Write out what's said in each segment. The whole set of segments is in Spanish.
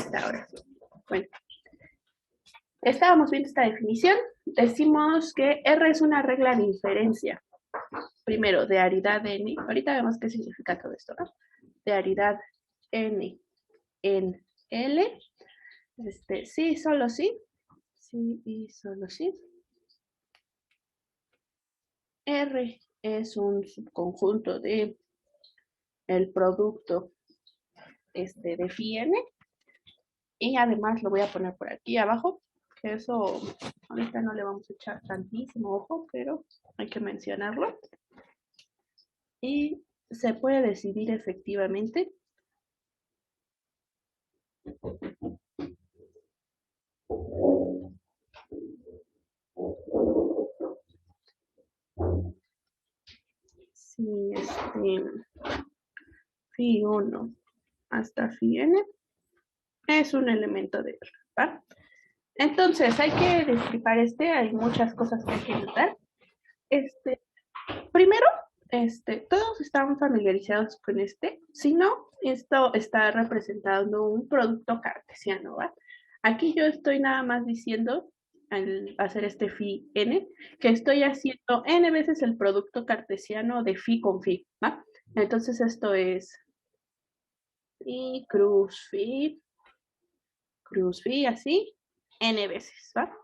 está ahora. Bueno, estábamos viendo esta definición. Decimos que R es una regla de inferencia. Primero, de aridad N. Ahorita vemos qué significa todo esto, ¿no? De aridad N en L. Sí, solo sí. Sí y solo sí. R es un subconjunto de el producto de phi n. Y además lo voy a poner por aquí abajo, que eso ahorita no le vamos a echar tantísimo ojo, pero hay que mencionarlo. Y se puede decidir efectivamente si phi 1 hasta phi n es un elemento de R, ¿va? Entonces hay que destripar hay muchas cosas que hay que notar. Primero, todos estamos familiarizados con si no, esto está representando un producto cartesiano, ¿va? Aquí yo estoy nada más diciendo, al hacer este phi n, que estoy haciendo n veces el producto cartesiano de phi con phi, ¿va? Entonces esto es phi, cruz phi, así, n veces, ¿va?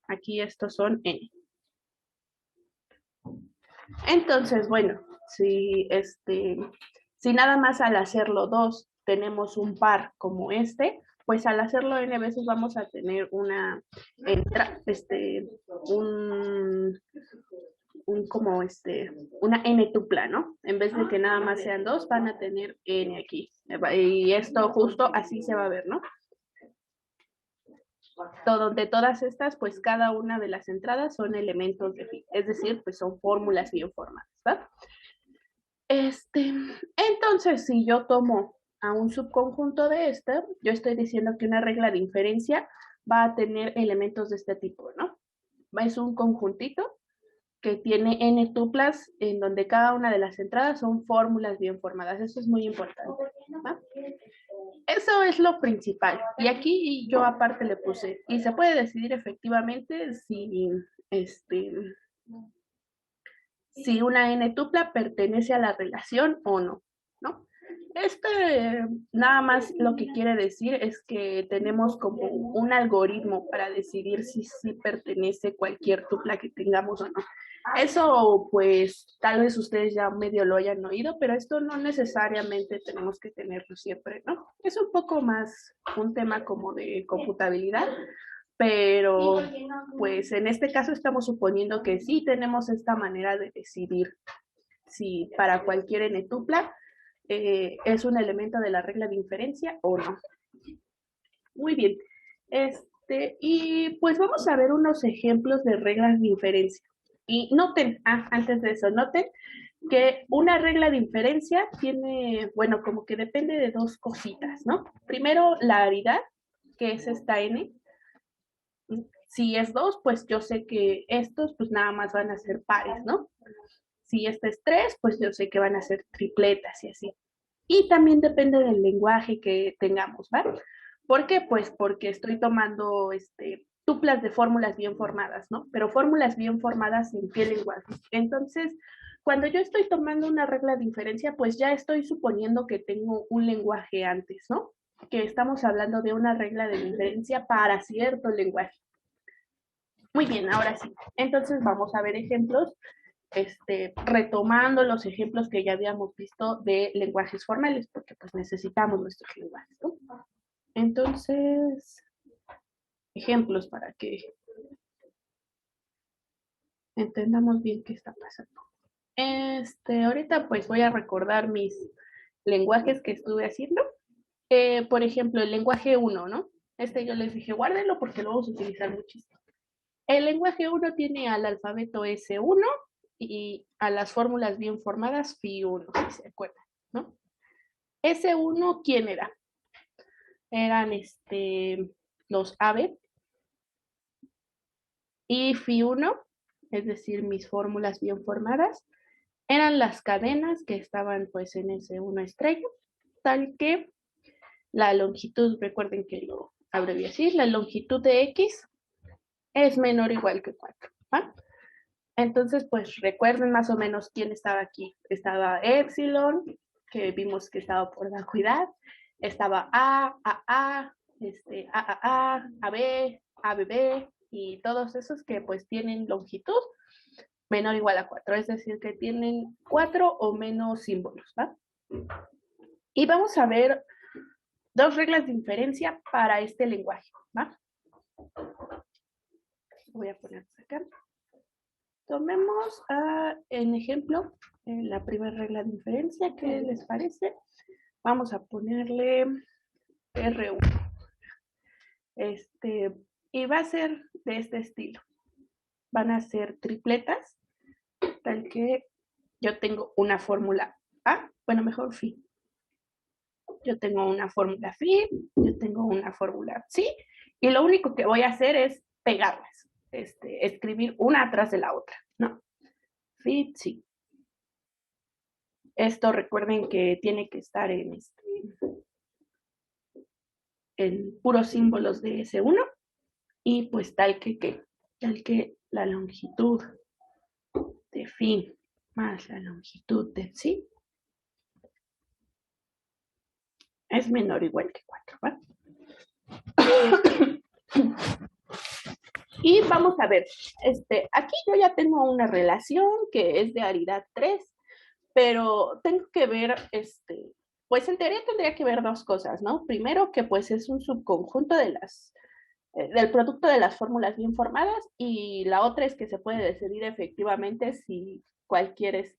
Aquí estos son n. Entonces, bueno, si nada más al hacerlo 2 tenemos un par como pues al hacerlo n veces vamos a tener una una n tupla, ¿no? En vez de que nada más sean 2, van a tener n aquí. Y esto justo así se va a ver, ¿no? De todas estas, pues cada una de las entradas son elementos de phi, es decir, pues son fórmulas bien formadas, ¿va? Entonces, si yo tomo a un subconjunto de yo estoy diciendo que una regla de inferencia va a tener elementos de este tipo, ¿no? Es un conjuntito que tiene n tuplas en donde cada una de las entradas son fórmulas bien formadas. Eso es muy importante, ¿va? Eso es lo principal. Y aquí yo aparte le puse, y se puede decidir efectivamente si una n tupla pertenece a la relación o no, ¿no? Nada más lo que quiere decir es que tenemos como un algoritmo para decidir si pertenece cualquier tupla que tengamos o no. Eso, pues, tal vez ustedes ya medio lo hayan oído, pero esto no necesariamente tenemos que tenerlo siempre, ¿no? Es un poco más un tema como de computabilidad, pero pues en este caso estamos suponiendo que sí tenemos esta manera de decidir si para cualquier n tupla es un elemento de la regla de inferencia o no. Muy bien. Y pues vamos a ver unos ejemplos de reglas de inferencia. Y noten, antes de eso, noten que una regla de inferencia tiene, bueno, como que depende de dos cositas, ¿no? Primero, la aridad, que es esta n. Si es 2, pues yo sé que estos pues nada más van a ser pares, ¿no? Si este es 3, pues yo sé que van a ser tripletas y así. Y también depende del lenguaje que tengamos, ¿vale? ¿Por qué? Pues porque estoy tomando tuplas de fórmulas bien formadas, ¿no? Pero fórmulas bien formadas en qué lenguaje. Entonces, cuando yo estoy tomando una regla de inferencia, pues ya estoy suponiendo que tengo un lenguaje antes, ¿no? Que estamos hablando de una regla de inferencia para cierto lenguaje. Muy bien, ahora sí. Entonces vamos a ver ejemplos, retomando los ejemplos que ya habíamos visto de lenguajes formales, porque pues necesitamos nuestros lenguajes, ¿no? Entonces, ejemplos para que entendamos bien qué está pasando. Ahorita pues voy a recordar mis lenguajes que estuve haciendo. Por ejemplo, el lenguaje 1, ¿no? Yo les dije, guárdenlo porque lo vamos a utilizar muchísimo. El lenguaje 1 tiene al alfabeto S1 y a las fórmulas bien formadas phi 1, si se acuerdan, ¿no? S1, ¿quién era? Eran los AB y phi 1, es decir, mis fórmulas bien formadas, eran las cadenas que estaban pues en S1 estrella tal que la longitud, recuerden que lo abrevié así, la longitud de X es menor o igual que 4, ¿va? Entonces, pues recuerden más o menos quién estaba aquí. Estaba Epsilon, que vimos que estaba por la cuidad. Estaba AB, ABB y todos esos que pues tienen longitud menor o igual a 4, es decir, que tienen 4 o menos símbolos, ¿va? Y vamos a ver dos reglas de inferencia para este lenguaje, ¿va? Voy a poner acá. Tomemos en ejemplo la primera regla de inferencia. ¿Qué les parece? Vamos a ponerle R1. Y va a ser de este estilo. Van a ser tripletas, tal que yo tengo una fórmula A, bueno, mejor phi. Yo tengo una fórmula phi, yo tengo una fórmula psi, y lo único que voy a hacer es pegarlas, escribir una atrás de la otra, ¿no? Phi, psi. Esto recuerden que tiene que estar en puros símbolos de S1 y pues tal que la longitud de phi más la longitud de psi es menor o igual que 4, ¿va? Y vamos a ver, aquí yo ya tengo una relación que es de aridad 3, pero tengo que ver, pues en teoría tendría que ver dos cosas, ¿no? Primero, que pues es un subconjunto del producto de las fórmulas bien formadas, y la otra es que se puede decidir efectivamente si cualquier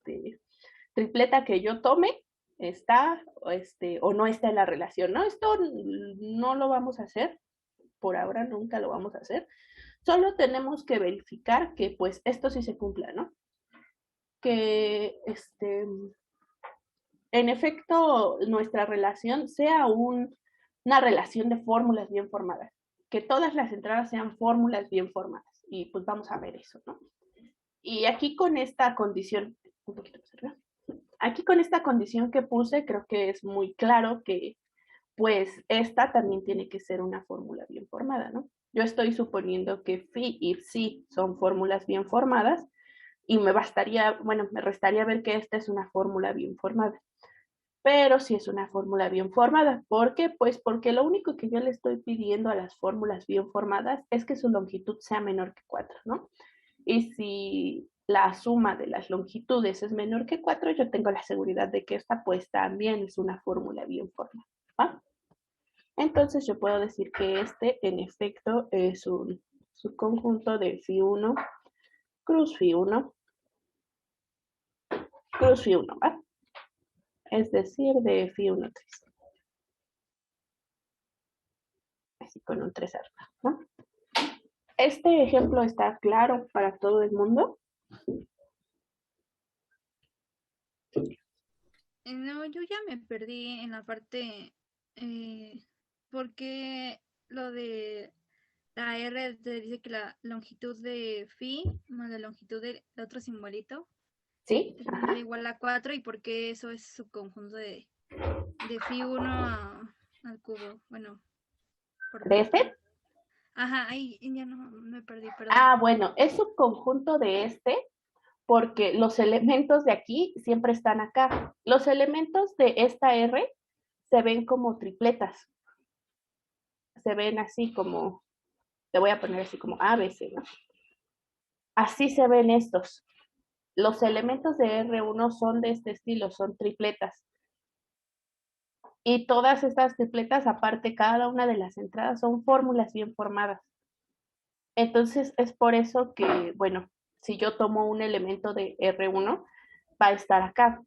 tripleta que yo tome está o no está en la relación, ¿no? Esto no lo vamos a hacer, por ahora nunca lo vamos a hacer, solo tenemos que verificar que pues esto sí se cumpla, ¿no? Que en efecto nuestra relación sea una relación de fórmulas bien formadas, que todas las entradas sean fórmulas bien formadas, y pues vamos a ver eso, ¿no? Y aquí con esta condición, un poquito más arriba, aquí con esta condición que puse, creo que es muy claro que pues esta también tiene que ser una fórmula bien formada, ¿no? Yo estoy suponiendo que phi y psi son fórmulas bien formadas, y me restaría ver que esta es una fórmula bien formada. Pero sí es una fórmula bien formada. ¿Por qué? Pues porque lo único que yo le estoy pidiendo a las fórmulas bien formadas es que su longitud sea menor que 4, ¿no? Y si la suma de las longitudes es menor que 4, yo tengo la seguridad de que esta pues también es una fórmula bien formada, ¿va? Entonces yo puedo decir que en efecto es un subconjunto de phi1 cruz phi1 cruz phi1, ¿va? Es decir, de phi1 3. Así con un 3 arriba, ¿no? Este ejemplo está claro para todo el mundo. No, yo ya me perdí en la parte, porque lo de la R te dice que la longitud de phi más la longitud del otro simbolito ¿Sí? es menor o Ajá. igual a 4, y porque eso es subconjunto de phi 1 al cubo. Bueno, por ¿De parte. este? Ajá, ahí ya no me perdí, perdón. Ah, bueno, es subconjunto de porque los elementos de aquí siempre están acá. Los elementos de esta R se ven como tripletas. Se ven así como, te voy a poner así como A, B, C, ¿no? Así se ven estos. Los elementos de R1 son de este estilo, son tripletas. Y todas estas tripletas, aparte, cada una de las entradas son fórmulas bien formadas. Entonces, es por eso que, bueno, si yo tomo un elemento de R1, va a estar acá.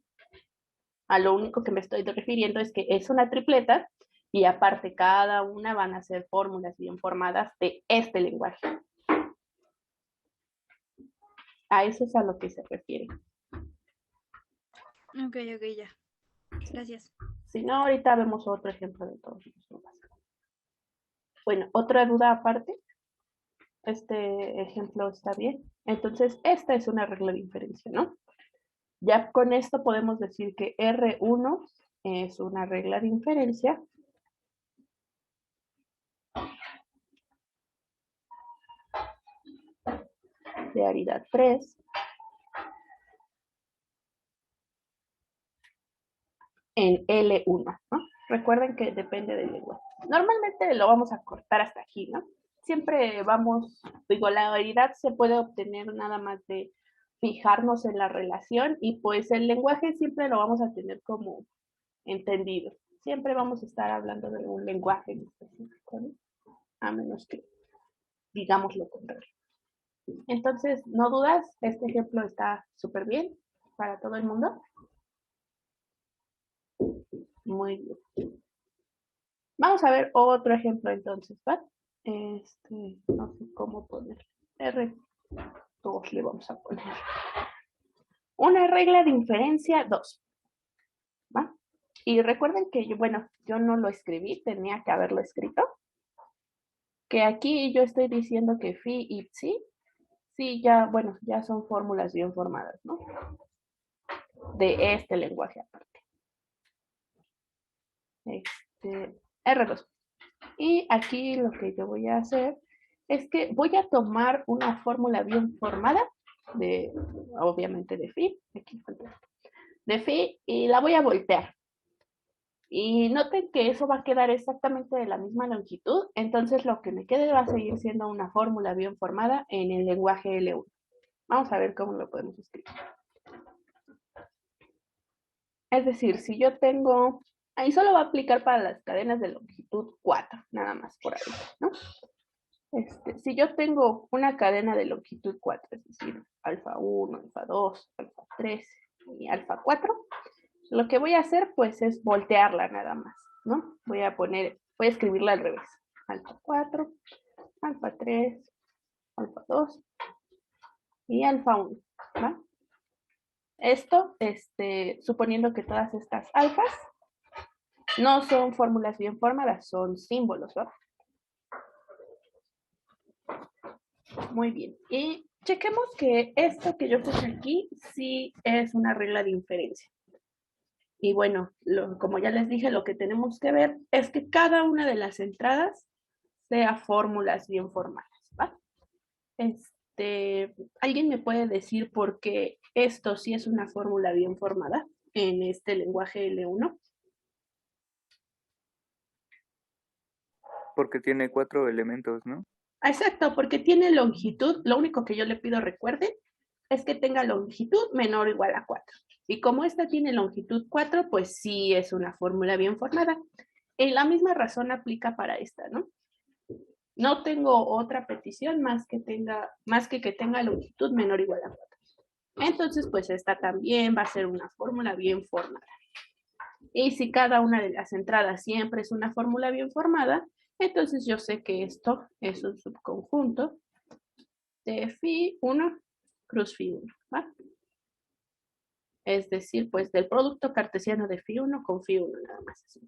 A lo único que me estoy refiriendo es que es una tripleta, y aparte cada una van a ser fórmulas bien formadas de este lenguaje. A eso es a lo que se refiere. Ok, ok, ya. Gracias. Si no, ahorita vemos otro ejemplo de todos los. Bueno, otra duda aparte. Este ejemplo está bien. Entonces, esta es una regla de inferencia, ¿no? Ya con esto podemos decir que R1 es una regla de inferencia de aridad 3 en L1, ¿no? Recuerden que depende del lenguaje. Normalmente lo vamos a cortar hasta aquí, ¿no? Siempre vamos, digo, la aridad se puede obtener nada más de fijarnos en la relación y pues el lenguaje siempre lo vamos a tener como entendido. Siempre vamos a estar hablando de un lenguaje en específico, ¿no? A menos que digamos lo contrario. Entonces, no dudas, este ejemplo está súper bien para todo el mundo. Muy bien. Vamos a ver otro ejemplo entonces, ¿va? No sé cómo poner. R2 le vamos a poner. Una regla de inferencia 2, ¿va? Y recuerden que yo no lo escribí, tenía que haberlo escrito. Que aquí yo estoy diciendo que phi y psi, sí, ya son fórmulas bien formadas, ¿no? De este lenguaje aparte. R2. Y aquí lo que yo voy a hacer es que voy a tomar una fórmula bien formada, obviamente de phi, de phi, y la voy a voltear. Y noten que eso va a quedar exactamente de la misma longitud, entonces lo que me quede va a seguir siendo una fórmula bien formada en el lenguaje L1. Vamos a ver cómo lo podemos escribir. Es decir, si yo tengo, ahí solo va a aplicar para las cadenas de longitud 4, nada más por ahí, ¿no? Si yo tengo una cadena de longitud 4, es decir, alfa 1, alfa 2, alfa 3 y alfa 4, lo que voy a hacer pues es voltearla nada más, ¿no? Voy a escribirla al revés. Alfa 4, alfa 3, alfa 2 y alfa 1, ¿va? Esto, suponiendo que todas estas alfas no son fórmulas bien formadas, son símbolos, ¿va? Muy bien. Y chequemos que esto que yo puse aquí sí es una regla de inferencia. Y bueno, como ya les dije, lo que tenemos que ver es que cada una de las entradas sea fórmulas bien formadas, ¿va? ¿Alguien me puede decir por qué esto sí es una fórmula bien formada en este lenguaje L1? Porque tiene 4 elementos, ¿no? Exacto, porque tiene longitud. Lo único que yo le pido, recuerden, es que tenga longitud menor o igual a 4. Y como esta tiene longitud 4, pues sí es una fórmula bien formada. Y la misma razón aplica para esta, ¿no? No tengo otra petición más que tenga longitud menor o igual a 4. Entonces, pues esta también va a ser una fórmula bien formada. Y si cada una de las entradas siempre es una fórmula bien formada, entonces yo sé que esto es un subconjunto de phi 1 cruz phi 1, ¿va? Es decir, pues del producto cartesiano de phi 1 con phi 1, nada más así.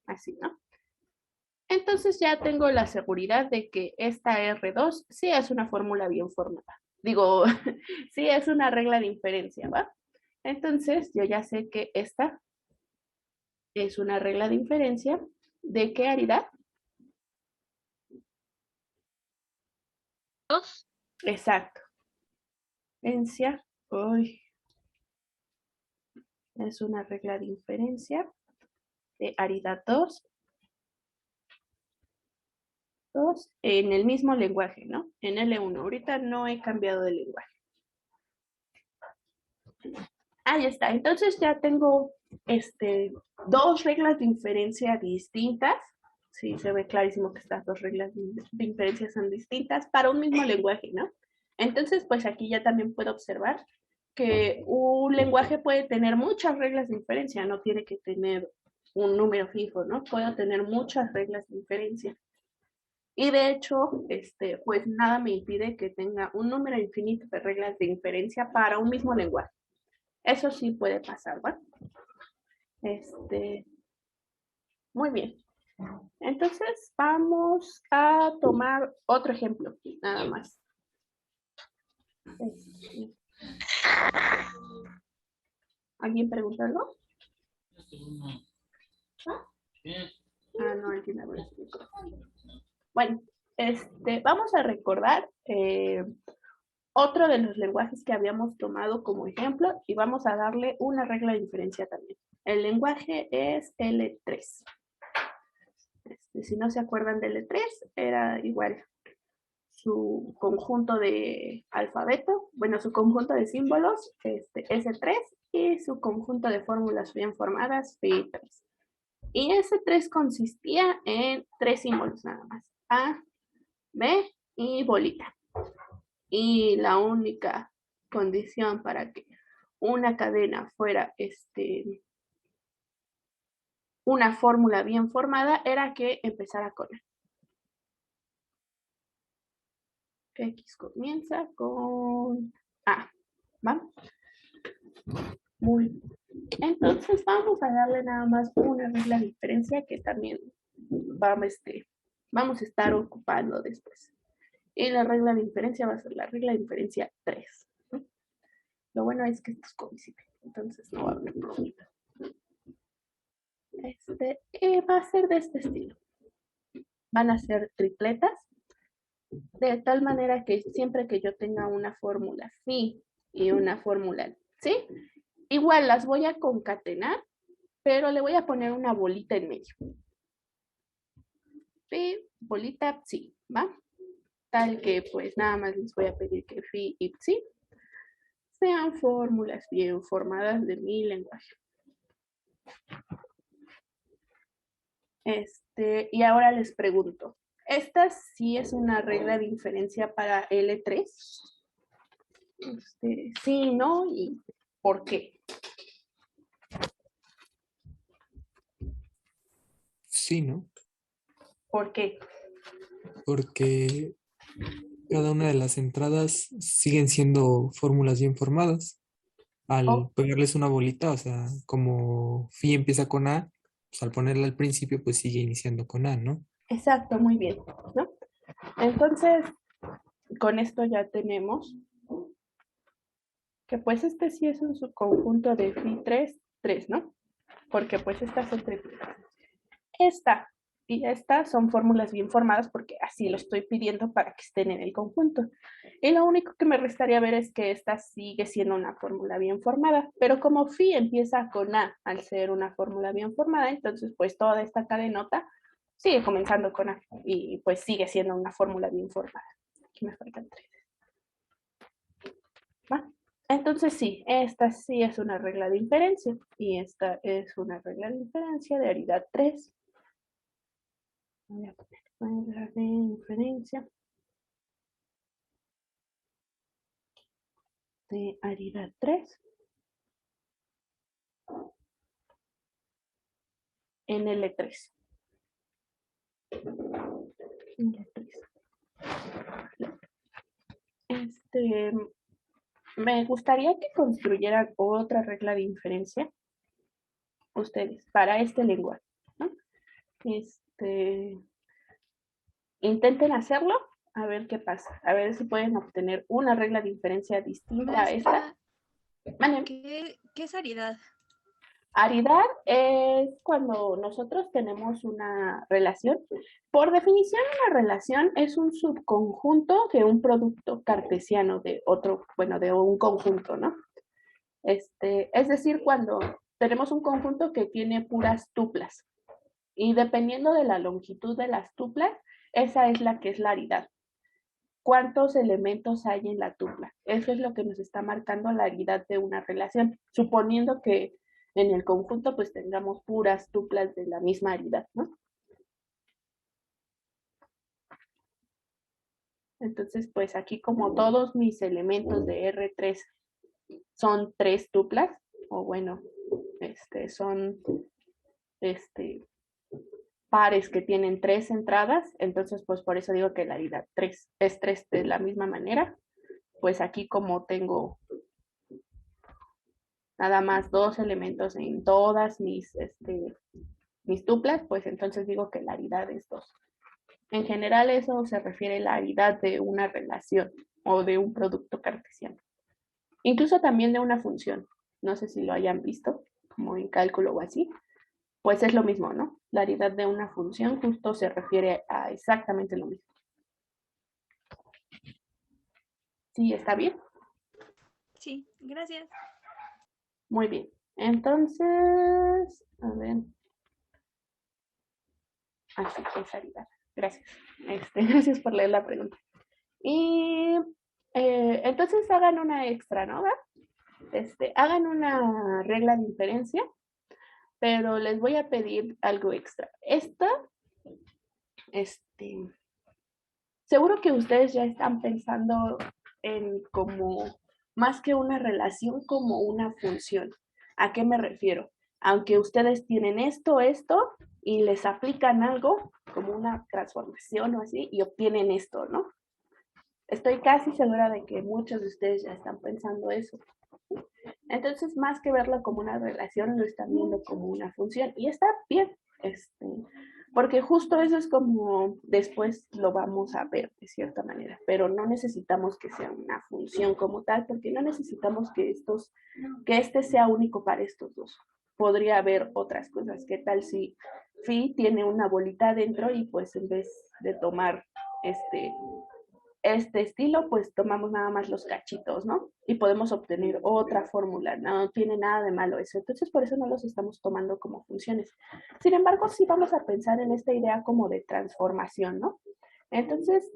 Así, ¿no? Entonces ya tengo la seguridad de que esta R2 sí es una fórmula bien formada. Digo, sí es una regla de inferencia, ¿va? Entonces yo ya sé que esta es una regla de inferencia. ¿De qué aridad? 2. Exacto. Inferencia. Uy. Es una regla de inferencia de aridad 2 en el mismo lenguaje, ¿no? En L1. Ahorita no he cambiado de lenguaje. Ahí está. Entonces ya tengo dos reglas de inferencia distintas. Sí, se ve clarísimo que estas dos reglas de inferencia son distintas para un mismo lenguaje, ¿no? Entonces, pues aquí ya también puedo observar que un lenguaje puede tener muchas reglas de inferencia, no tiene que tener un número fijo, ¿no? Puedo tener muchas reglas de inferencia. Y de hecho, pues nada me impide que tenga un número infinito de reglas de inferencia para un mismo lenguaje. Eso sí puede pasar, ¿va? Muy bien. Entonces, vamos a tomar otro ejemplo, nada más. ¿Alguien pregunta algo? Ah, no, alguien me lo explicó. Bueno, vamos a recordar otro de los lenguajes que habíamos tomado como ejemplo y vamos a darle una regla de diferencia también. El lenguaje es L3. Si no se acuerdan de L3, era igual su conjunto de alfabeto, bueno, su conjunto de símbolos, S3, y su conjunto de fórmulas bien formadas, Phi3. Y S3 consistía en tres símbolos nada más, A, B y bolita. Y la única condición para que una cadena fuera una fórmula bien formada era que empezara con A. Que X comienza con A. ¿Va? Muy bien. Entonces vamos a darle nada más una regla de diferencia que también vamos a estar ocupando después. Y la regla de diferencia va a ser la regla de diferencia 3. Lo bueno es que esto es covisible, entonces no va a haber problema. Va a ser de este estilo. Van a ser tripletas, de tal manera que siempre que yo tenga una fórmula phi y una fórmula ¿sí? Igual las voy a concatenar, pero le voy a poner una bolita en medio. Phi, bolita, psi, ¿va? Tal que pues nada más les voy a pedir que phi y psi sean fórmulas bien formadas de mi lenguaje. Y ahora les pregunto, ¿esta sí es una regla de inferencia para L3? Sí, no, ¿y por qué? Sí, ¿no? ¿Por qué? Porque cada una de las entradas siguen siendo fórmulas bien formadas. Al Oh, pegarles una bolita, o sea, como phi empieza con A, pues al ponerla al principio, pues sigue iniciando con A, ¿no? exacto, muy bien, ¿no? Entonces, con esto ya tenemos que pues sí es un subconjunto de phi 3, 3, ¿no? Porque pues estas son tripletas. Esta y esta son fórmulas bien formadas porque así lo estoy pidiendo para que estén en el conjunto. Y lo único que me restaría ver es que esta sigue siendo una fórmula bien formada, pero como phi empieza con A al ser una fórmula bien formada, entonces pues toda esta cadenota sigue comenzando con A y pues sigue siendo una fórmula bien formada. Aquí me faltan tres. ¿Va? Entonces sí, esta sí es una regla de inferencia y esta es una regla de inferencia de aridad 3. Voy a poner regla de inferencia de aridad 3 en L3. Me gustaría que construyeran otra regla de inferencia ustedes para este lenguaje, ¿no? Intenten hacerlo, a ver qué pasa, a ver si pueden obtener una regla de inferencia distinta a esta. ¿Qué es aridad? Aridad es cuando nosotros tenemos una relación. Por definición, una relación es un subconjunto de un producto cartesiano de otro, bueno, de un conjunto, ¿no? Es decir, cuando tenemos un conjunto que tiene puras tuplas y dependiendo de la longitud de las tuplas, esa es la que es la aridad. ¿Cuántos elementos hay en la tupla? Eso es lo que nos está marcando la aridad de una relación, suponiendo que en el conjunto pues tengamos puras tuplas de la misma aridad, ¿no? Entonces, pues aquí como todos mis elementos de R3 son tres tuplas, o bueno, son pares que tienen tres entradas, entonces pues por eso digo que la aridad 3 es 3 de la misma manera, pues aquí como tengo nada más dos elementos en todas mis tuplas, pues entonces digo que la aridad es 2. En general eso se refiere a la aridad de una relación o de un producto cartesiano. Incluso también de una función. No sé si lo hayan visto. como en cálculo o así, pues es lo mismo, ¿no? La aridad de una función justo se refiere a exactamente lo mismo. ¿Sí está bien? Sí, gracias. Muy bien. Entonces, a ver. Así es aridad. Gracias. Gracias por leer la pregunta. Y entonces hagan una extra, ¿no? Hagan una regla de inferencia, pero les voy a pedir algo extra. Seguro que ustedes ya están pensando en como más que una relación, como una función. ¿A qué me refiero? Aunque ustedes tienen esto, y les aplican algo, como una transformación o así, y obtienen esto, ¿no? Estoy casi segura de que muchos de ustedes ya están pensando eso. Entonces, más que verlo como una relación, lo están viendo como una función. Y está bien, porque justo eso es como después lo vamos a ver de cierta manera, pero no necesitamos que sea una función como tal, porque no necesitamos que este sea único para estos dos. Podría haber otras cosas. ¿Qué tal si phi tiene una bolita adentro y pues en vez de tomar este estilo, pues tomamos nada más los cachitos, ¿no? Y podemos obtener otra fórmula, no tiene nada de malo eso. Entonces, por eso no los estamos tomando como funciones. Sin embargo, sí vamos a pensar en esta idea como de transformación, ¿no? Entonces,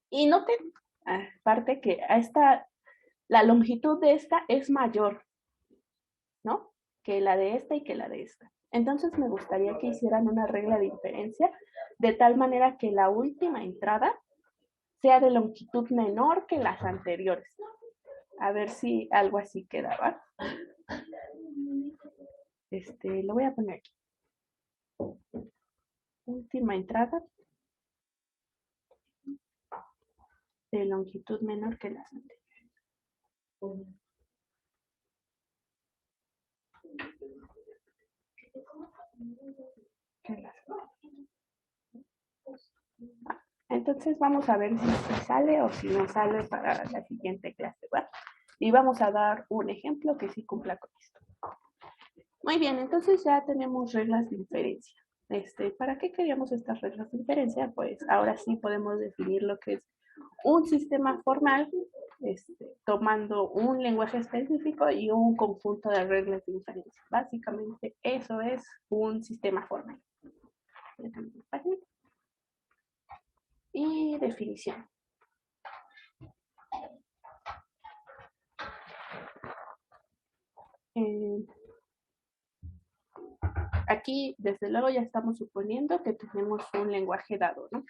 y noten, aparte que la longitud de esta es mayor, ¿no? Que la de esta y que la de esta. Entonces, me gustaría que hicieran una regla de inferencia de tal manera que la última entrada sea de longitud menor que las anteriores. A ver si algo así quedaba. Lo voy a poner aquí. Última entrada de longitud menor que las anteriores. Entonces vamos a ver si sale o si no sale para la siguiente clase, ¿va? Y vamos a dar un ejemplo que sí cumpla con esto. Muy bien, entonces ya tenemos reglas de inferencia. ¿Para qué queríamos estas reglas de inferencia? Pues ahora sí podemos definir lo que es un sistema formal, tomando un lenguaje específico y un conjunto de reglas de inferencia. Básicamente eso es un sistema formal. Y definición. Aquí, desde luego, ya estamos suponiendo que tenemos un lenguaje dado, ¿no?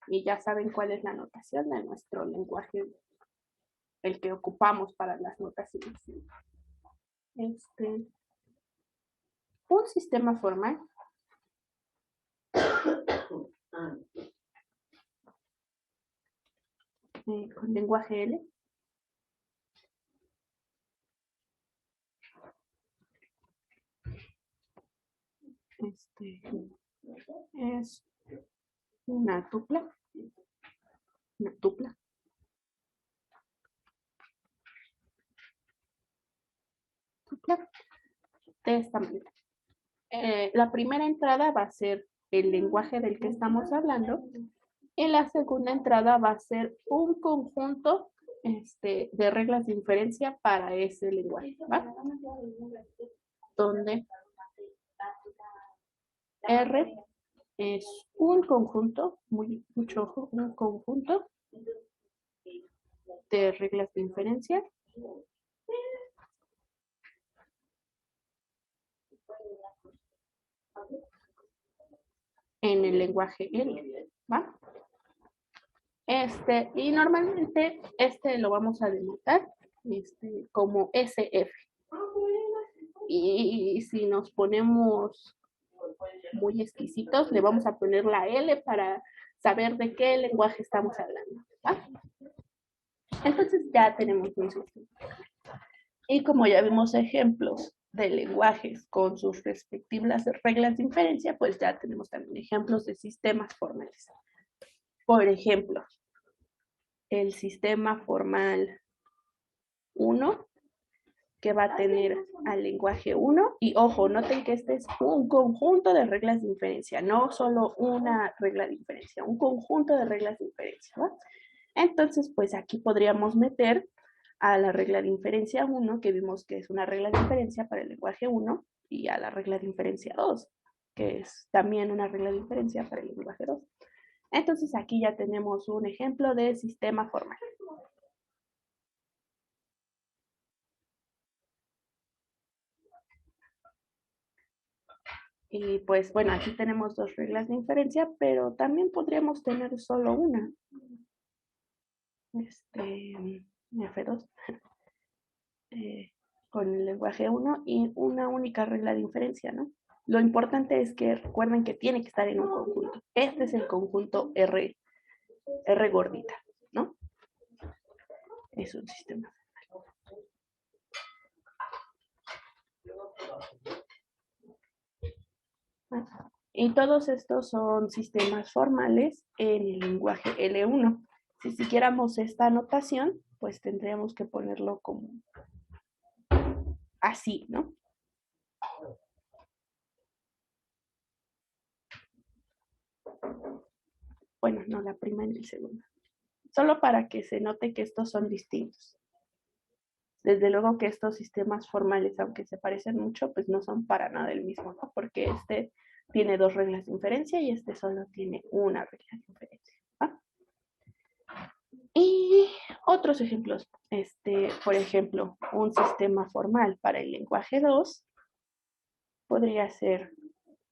Y ya saben cuál es la notación de nuestro lenguaje, el que ocupamos para las notaciones. Un sistema formal con lenguaje L es una tupla de esta manera. La primera entrada va a ser el lenguaje del que estamos hablando y la segunda entrada va a ser un conjunto de reglas de inferencia para ese lenguaje, ¿va? Donde R es un conjunto, mucho ojo, un conjunto de reglas de inferencia en el lenguaje L, ¿va? Y normalmente lo vamos a denotar como SF. Y si nos ponemos muy exquisitos, le vamos a poner la L para saber de qué lenguaje estamos hablando, ¿va? Entonces ya tenemos un sistema. Y como ya vimos ejemplos de lenguajes con sus respectivas reglas de inferencia, pues ya tenemos también ejemplos de sistemas formales. Por ejemplo, el sistema formal 1 que va a tener al lenguaje 1. Y ojo, noten que este es un conjunto de reglas de inferencia, no solo una regla de inferencia, un conjunto de reglas de inferencia, ¿va? Entonces, pues aquí podríamos meter a la regla de inferencia 1, que vimos que es una regla de inferencia para el lenguaje 1, y a la regla de inferencia 2, que es también una regla de inferencia para el lenguaje 2. Entonces aquí ya tenemos un ejemplo de sistema formal. Y pues bueno, aquí tenemos dos reglas de inferencia, pero también podríamos tener solo una. F2. Con el lenguaje 1 y una única regla de inferencia, ¿no? Lo importante es que recuerden que tiene que estar en un conjunto. Este es el conjunto R gordita, ¿no? Es un sistema. Y todos estos son sistemas formales en el lenguaje L1. Si siguiéramos esta notación, pues tendríamos que ponerlo como así, ¿no? Bueno, no, la primera y el segundo. Solo para que se note que estos son distintos. Desde luego que estos sistemas formales, aunque se parecen mucho, pues no son para nada el mismo, ¿no? Porque este tiene dos reglas de inferencia y este solo tiene una regla de inferencia, ¿no? Y otros ejemplos, por ejemplo, un sistema formal para el lenguaje 2 podría ser,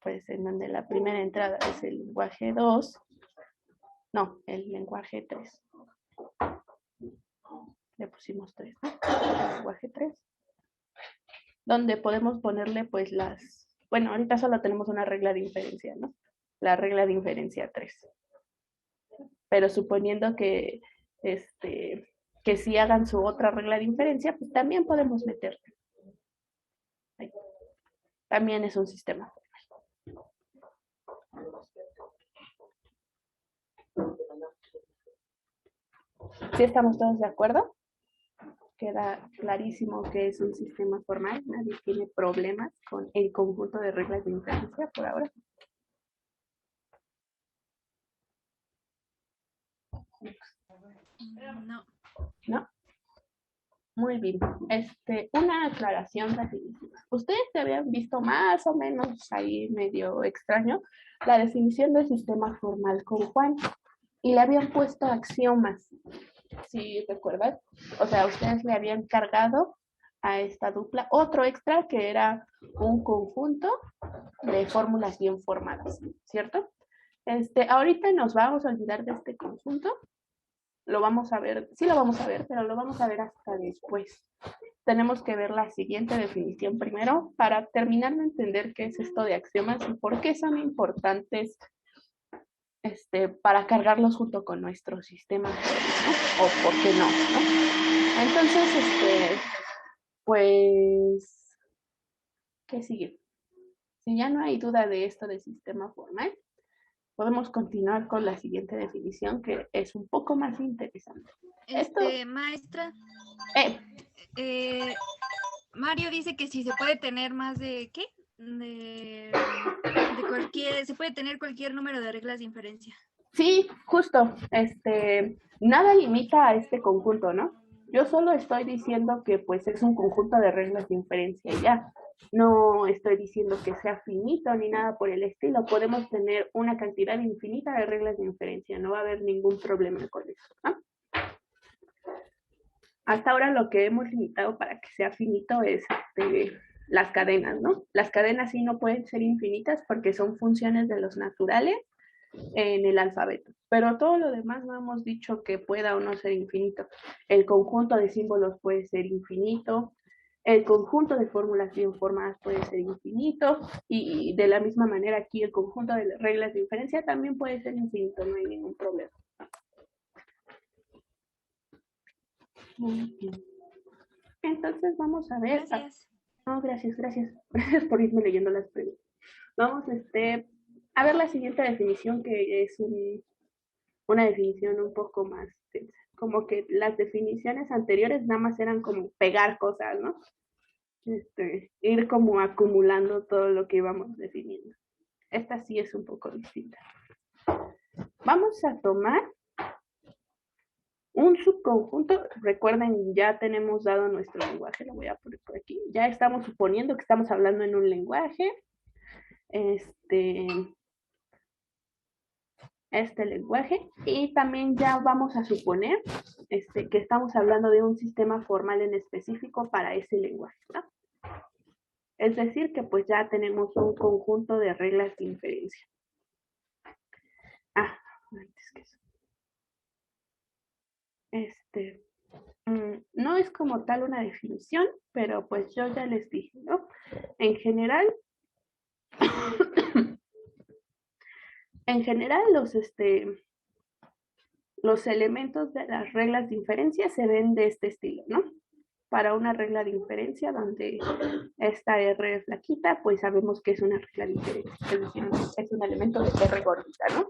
pues, en donde la primera entrada es el lenguaje 2, no, el lenguaje 3. Le pusimos 3, ¿no? El lenguaje 3. Donde podemos ponerle, pues, bueno, ahorita solo tenemos una regla de inferencia, ¿no? La regla de inferencia 3. Pero suponiendo que, que si hagan su otra regla de inferencia, pues también podemos meterla. Ahí. También es un sistema formal. ¿Sí estamos todos de acuerdo? Queda clarísimo que es un sistema formal. Nadie tiene problemas con el conjunto de reglas de inferencia por ahora. No. ¿No? Muy bien. Una aclaración rapidísima. Ustedes se habían visto más o menos ahí medio extraño la definición del sistema formal con Juan y le habían puesto axiomas. ¿Sí recuerdan? O sea, ustedes le habían cargado a esta dupla otro extra que era un conjunto de fórmulas bien formadas, ¿cierto? Ahorita nos vamos a olvidar de este conjunto. Lo vamos a ver, sí lo vamos a ver, pero lo vamos a ver hasta después. Tenemos que ver la siguiente definición primero para terminar de entender qué es esto de axiomas y por qué son importantes para cargarlos junto con nuestro sistema, ¿no? O por qué no, ¿no? Entonces, pues, ¿qué sigue? Si ya no hay duda de esto de sistema formal, podemos continuar con la siguiente definición que es un poco más interesante. Maestra, Mario dice que si se puede tener más de, ¿qué? De cualquier, se puede tener cualquier número de reglas de inferencia. Sí, justo, nada limita a este conjunto, ¿no? Yo solo estoy diciendo que pues es un conjunto de reglas de inferencia y ya. No estoy diciendo que sea finito ni nada por el estilo. Podemos tener una cantidad infinita de reglas de inferencia. No va a haber ningún problema con eso, ¿no? Hasta ahora lo que hemos limitado para que sea finito es las cadenas, ¿no? Las cadenas sí no pueden ser infinitas porque son funciones de los naturales en el alfabeto, pero todo lo demás no hemos dicho que pueda o no ser infinito. El conjunto de símbolos puede ser infinito, el conjunto de fórmulas bien formadas puede ser infinito, y de la misma manera aquí el conjunto de reglas de inferencia también puede ser infinito, no hay ningún problema. Muy bien. Entonces vamos a ver. Gracias. No, gracias. Gracias por irme leyendo las preguntas. Vamos a ver la siguiente definición, que es una definición un poco más tensa. Como que las definiciones anteriores nada más eran como pegar cosas, ¿no? ir como acumulando todo lo que íbamos definiendo. Esta sí es un poco distinta. Vamos a tomar un subconjunto. Recuerden, ya tenemos dado nuestro lenguaje, lo voy a poner por aquí. Ya estamos suponiendo que estamos hablando en un lenguaje. Este lenguaje, y también ya vamos a suponer que estamos hablando de un sistema formal en específico para ese lenguaje, ¿no? Es decir, que pues ya tenemos un conjunto de reglas de inferencia. Antes que eso. No es como tal una definición, pero pues yo ya les dije, ¿no? En general, los elementos de las reglas de inferencia se ven de este estilo, ¿no? Para una regla de inferencia donde esta R es flaquita, pues sabemos que es una regla de inferencia, es decir, es un elemento de R gordita, ¿no?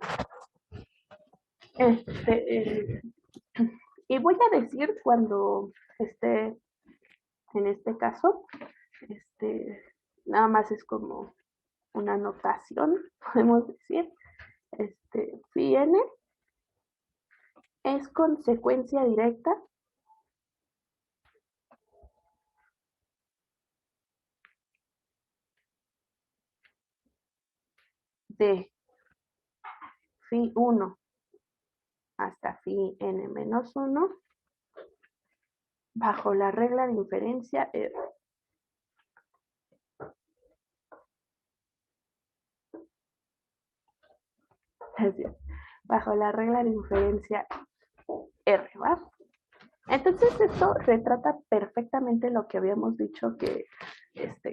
Y voy a decir cuando esté en este caso, nada más es como una notación, podemos decir, phi n es consecuencia directa de phi 1 hasta phi n menos 1 bajo la regla de inferencia R. Es decir, bajo la regla de inferencia R, ¿va? Entonces esto retrata perfectamente lo que habíamos dicho, que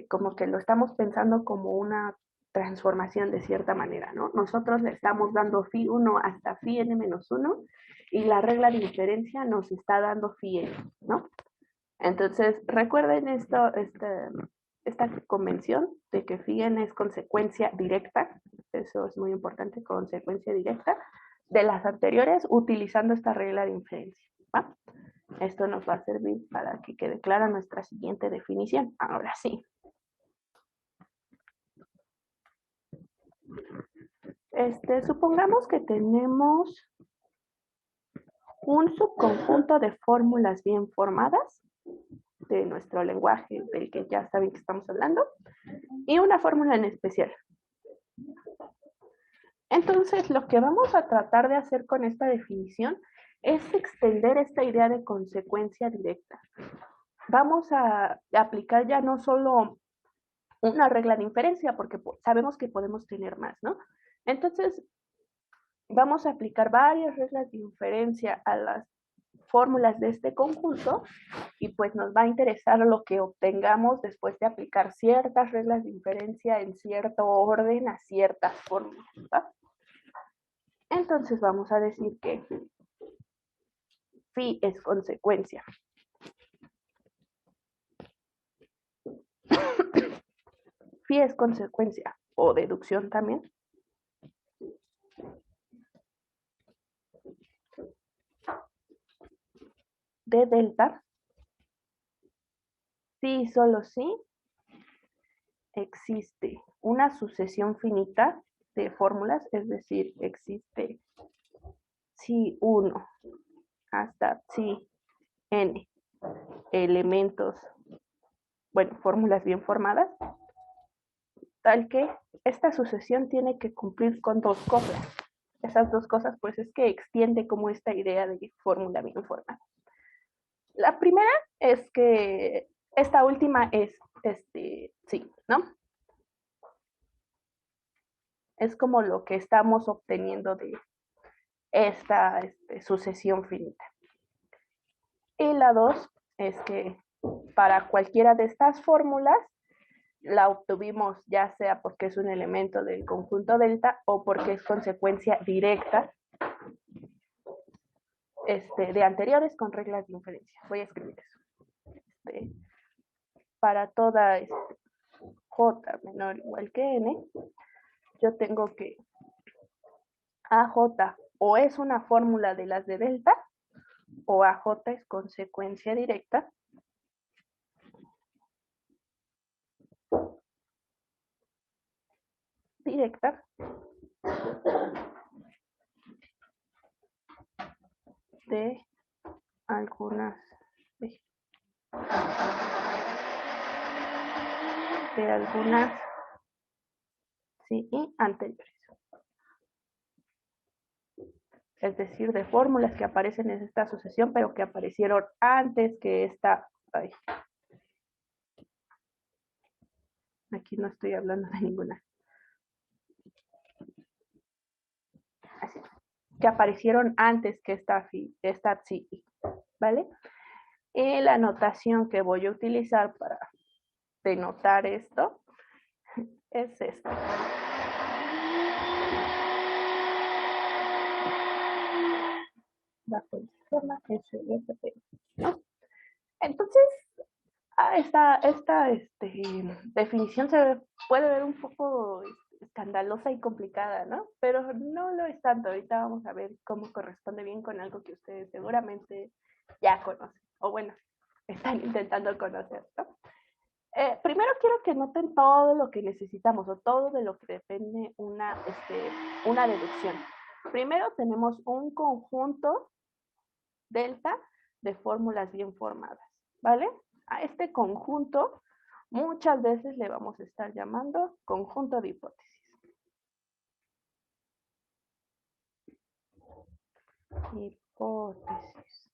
como que lo estamos pensando como una transformación de cierta manera, ¿no? Nosotros le estamos dando phi 1 hasta phi n menos 1 y la regla de inferencia nos está dando phi n, ¿no? Entonces recuerden esta convención de que phi n es consecuencia directa, eso es muy importante, consecuencia directa de las anteriores utilizando esta regla de inferencia, ¿va? Esto nos va a servir para que quede clara nuestra siguiente definición. Ahora sí. Supongamos que tenemos un subconjunto de fórmulas bien formadas de nuestro lenguaje del que ya saben que estamos hablando y una fórmula en especial. Entonces, lo que vamos a tratar de hacer con esta definición es extender esta idea de consecuencia directa. Vamos a aplicar ya no solo una regla de inferencia, porque sabemos que podemos tener más, ¿no? Entonces, vamos a aplicar varias reglas de inferencia a las fórmulas de este conjunto y pues nos va a interesar lo que obtengamos después de aplicar ciertas reglas de inferencia en cierto orden a ciertas fórmulas, ¿va? Entonces vamos a decir que phi es consecuencia. Phi es consecuencia o deducción también de delta si y solo si existe una sucesión finita de fórmulas, es decir, existe si 1 hasta si n elementos, bueno, fórmulas bien formadas, tal que esta sucesión tiene que cumplir con dos cosas. Esas dos cosas, pues, es que extiende como esta idea de fórmula bien formada. La primera es que esta última es, sí, ¿no? Es como lo que estamos obteniendo de esta sucesión finita. Y la dos es que para cualquiera de estas fórmulas la obtuvimos ya sea porque es un elemento del conjunto delta o porque es consecuencia directa de anteriores con reglas de inferencia. Voy a escribir eso. Para toda j menor o igual que n, yo tengo que AJ o es una fórmula de las de delta o AJ es consecuencia directa directa de algunas CI anteriores. Es decir, de fórmulas que aparecen en esta sucesión, pero que aparecieron antes que esta. Ay. Aquí no estoy hablando de ninguna. Así. Que aparecieron antes que esta CI, ¿vale? Y la notación que voy a utilizar para denotar esto es esta. Bajo el sistema SFP, ¿no? Entonces, esta definición se puede ver un poco escandalosa y complicada, ¿no? Pero no lo es tanto. Ahorita vamos a ver cómo corresponde bien con algo que ustedes seguramente ya conocen, o bueno, están intentando conocer, ¿no? Primero quiero que noten todo lo que necesitamos o todo de lo que depende una deducción. Primero tenemos un conjunto delta de fórmulas bien formadas, ¿vale? A este conjunto muchas veces le vamos a estar llamando conjunto de hipótesis. Hipótesis.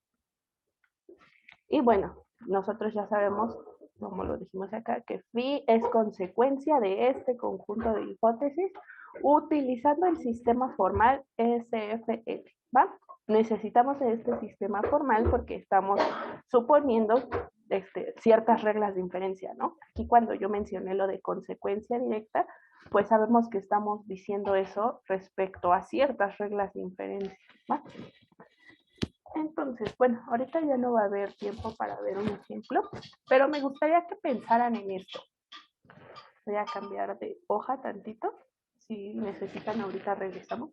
Y bueno, nosotros ya sabemos, como lo dijimos acá, que phi es consecuencia de este conjunto de hipótesis utilizando el sistema formal SFL, ¿va? Necesitamos este sistema formal porque estamos suponiendo ciertas reglas de inferencia, ¿no? Aquí cuando yo mencioné lo de consecuencia directa, pues sabemos que estamos diciendo eso respecto a ciertas reglas de inferencia, ¿va? Entonces, bueno, ahorita ya no va a haber tiempo para ver un ejemplo, pero me gustaría que pensaran en esto. Voy a cambiar de hoja tantito. Si necesitan, ahorita regresamos.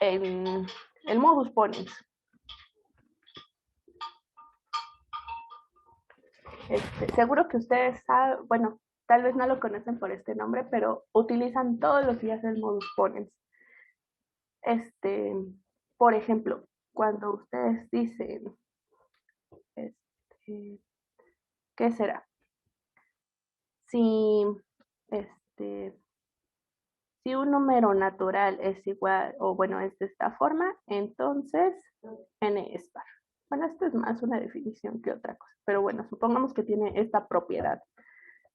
El modus ponens. Seguro que ustedes saben, bueno, tal vez no lo conocen por este nombre, pero utilizan todos los días el modus ponens. Por ejemplo, cuando ustedes dicen, ¿qué será? Si un número natural es igual, o bueno, es de esta forma, entonces n es par. Bueno, esto es más una definición que otra cosa, pero bueno, supongamos que tiene esta propiedad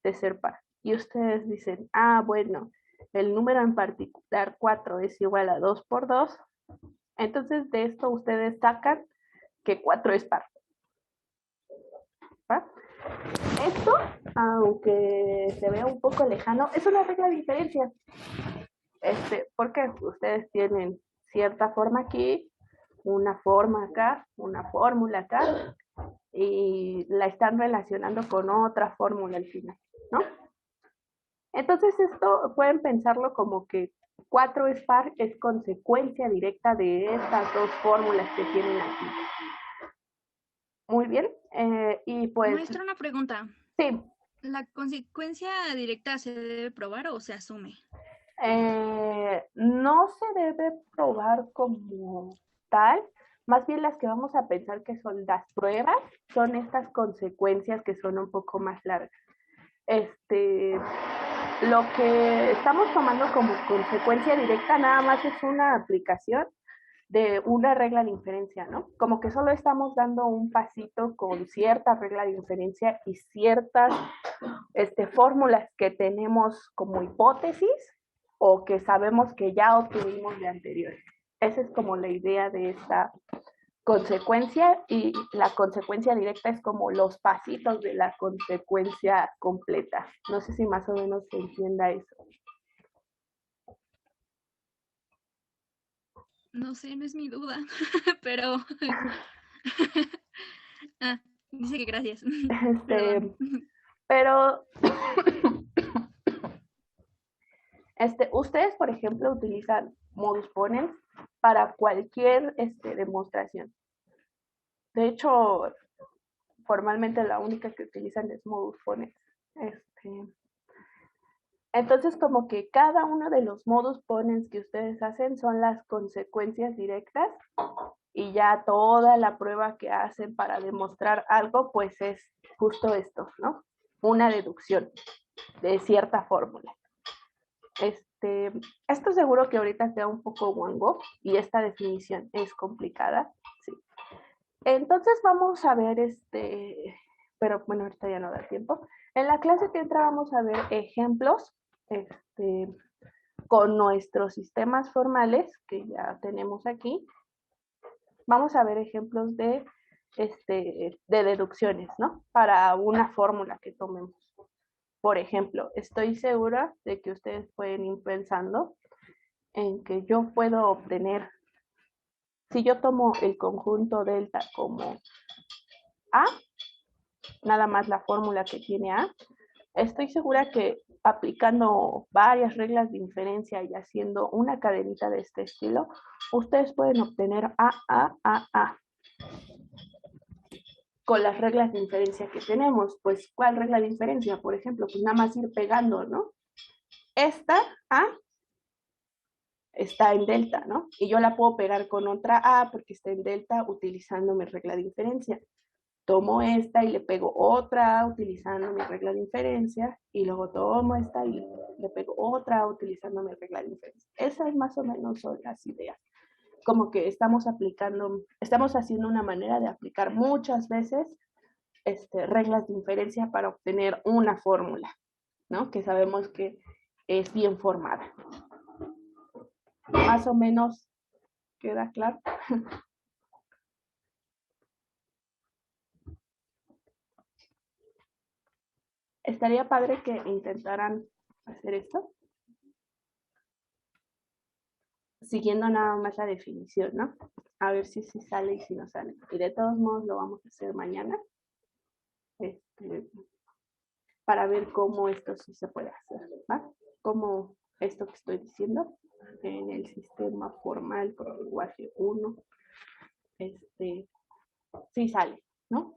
de ser par. Y ustedes dicen, bueno, el número en particular 4 es igual a 2 por 2, entonces de esto ustedes sacan que 4 es par. ¿Va? Esto, aunque se vea un poco lejano, es una regla de diferencia. Porque ustedes tienen cierta forma aquí, una forma acá, una fórmula acá, y la están relacionando con otra fórmula al final, ¿no? Entonces esto pueden pensarlo como que 4 es par, es consecuencia directa de estas dos fórmulas que tienen aquí. Muy bien, y pues... Maestra, una pregunta. Sí. ¿La consecuencia directa se debe probar o se asume? No se debe probar como tal, más bien las que vamos a pensar que son las pruebas, son estas consecuencias que son un poco más largas. Lo que estamos tomando como consecuencia directa nada más es una aplicación de una regla de inferencia, ¿no? Como que solo estamos dando un pasito con cierta regla de inferencia y ciertas fórmulas que tenemos como hipótesis o que sabemos que ya obtuvimos de anterior. Esa es como la idea de esta consecuencia, y la consecuencia directa es como los pasitos de la consecuencia completa. No sé si más o menos se entienda eso. No sé, no es mi duda, pero... dice que gracias. Pero ustedes, por ejemplo, utilizan modus ponens para cualquier demostración. De hecho, formalmente la única que utilizan es modus ponens. Entonces, como que cada uno de los modus ponens que ustedes hacen son las consecuencias directas y ya toda la prueba que hacen para demostrar algo, pues es justo esto, ¿no? Una deducción de cierta fórmula. Esto seguro que ahorita sea un poco guango y esta definición es complicada, sí. Entonces vamos a ver pero bueno, ahorita ya no da tiempo. En la clase que entra vamos a ver ejemplos con nuestros sistemas formales que ya tenemos aquí. Vamos a ver ejemplos de deducciones, ¿no? Para una fórmula que tomemos. Por ejemplo, estoy segura de que ustedes pueden ir pensando en que yo puedo obtener, si yo tomo el conjunto delta como A, nada más la fórmula que tiene A, estoy segura que aplicando varias reglas de inferencia y haciendo una cadenita de este estilo, ustedes pueden obtener A. Con las reglas de inferencia que tenemos. Pues, ¿cuál regla de inferencia? Por ejemplo, pues nada más ir pegando, ¿no? Esta A está en delta, ¿no? Y yo la puedo pegar con otra A porque está en delta utilizando mi regla de inferencia. Tomo esta y le pego otra A utilizando mi regla de inferencia y luego tomo esta y le pego otra A utilizando mi regla de inferencia. Esas más o menos son las ideas. Como que estamos haciendo una manera de aplicar muchas veces reglas de inferencia para obtener una fórmula, ¿no? Que sabemos que es bien formada. Más o menos queda claro. Estaría padre que intentaran hacer esto, siguiendo nada más la definición, ¿no? A ver si sale y si no sale. Y de todos modos lo vamos a hacer mañana, para ver cómo esto sí se puede hacer, ¿va? Cómo esto que estoy diciendo en el sistema formal con lenguaje 1, sí sale, ¿no?